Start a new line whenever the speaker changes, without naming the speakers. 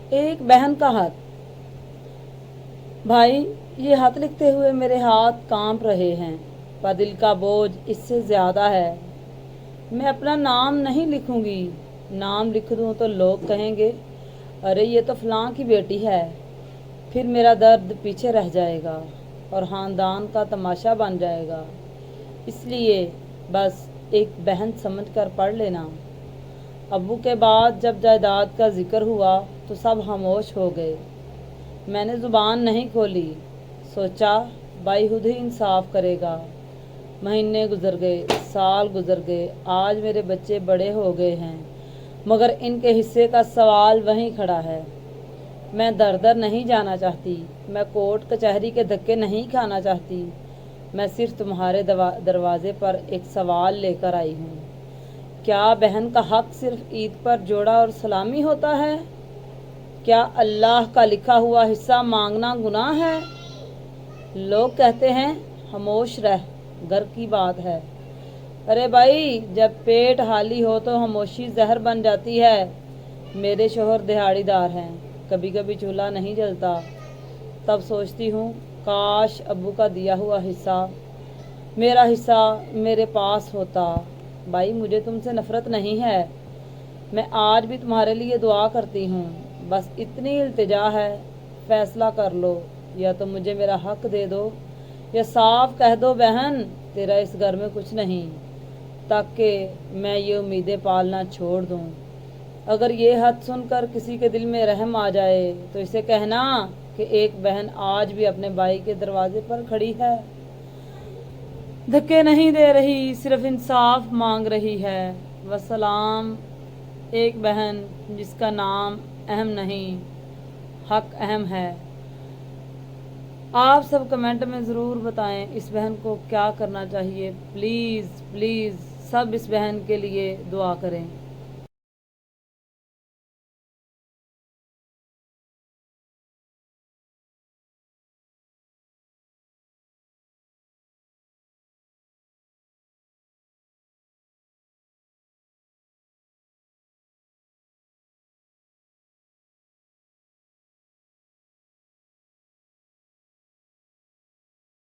एक बहन का हाथ। भाई, ये हाथ लिखते हुए मेरे हाथ कांप रहे हैं, पर दिल का बोझ इससे ज़्यादा है। मैं अपना नाम नहीं लिखूंगी। नाम लिख दूँ तो लोग कहेंगे, अरे ये तो फलां की बेटी है। फिर मेरा दर्द पीछे रह जाएगा और ख़ानदान का तमाशा बन जाएगा। इसलिए बस एक बहन समझकर पढ़ लेना। अब्बू के बाद जब जायदाद का जिक्र हुआ तो सब खामोश हो गए। मैंने ज़ुबान नहीं खोली। सोचा भाई खुद ही इंसाफ करेगा। महीने गुजर गए, साल गुजर गए, आज मेरे बच्चे बड़े हो गए हैं, मगर इनके हिस्से का सवाल वहीं खड़ा है। मैं दर दर नहीं जाना चाहती, मैं कोर्ट कचहरी के धक्के नहीं खाना चाहती। मैं सिर्फ तुम्हारे दरवाजे पर एक सवाल लेकर आई हूँ। क्या बहन का हक सिर्फ ईद पर जोड़ा और सलामी होता है? क्या अल्लाह का लिखा हुआ हिस्सा मांगना गुनाह है? लोग कहते हैं खामोश रह, घर की बात है। अरे भाई, जब पेट खाली हो तो खामोशी जहर बन जाती है। मेरे शोहर दिहाड़ीदार हैं, कभी कभी चूल्हा नहीं जलता। तब सोचती हूँ काश अब्बू का दिया हुआ हिस्सा, मेरा हिस्सा मेरे पास होता। भाई, मुझे तुमसे नफ़रत नहीं है, मैं आज भी तुम्हारे लिए दुआ करती हूँ। बस इतनी इल्तिजा है, फ़ैसला कर लो। या तो मुझे मेरा हक दे दो या साफ कह दो बहन तेरा इस घर में कुछ नहीं, ताकि मैं ये उम्मीदें पालना छोड़ दूँ। अगर ये हद सुनकर किसी के दिल में रहम आ जाए तो इसे कहना कि एक बहन आज भी अपने भाई के दरवाजे पर खड़ी है, धक्के नहीं दे रही, सिर्फ इंसाफ मांग रही है। वसलाम। एक बहन जिसका नाम अहम नहीं, हक अहम है। आप सब कमेंट में ज़रूर बताएं इस बहन को क्या करना चाहिए। प्लीज़ प्लीज़ सब इस बहन के लिए दुआ करें।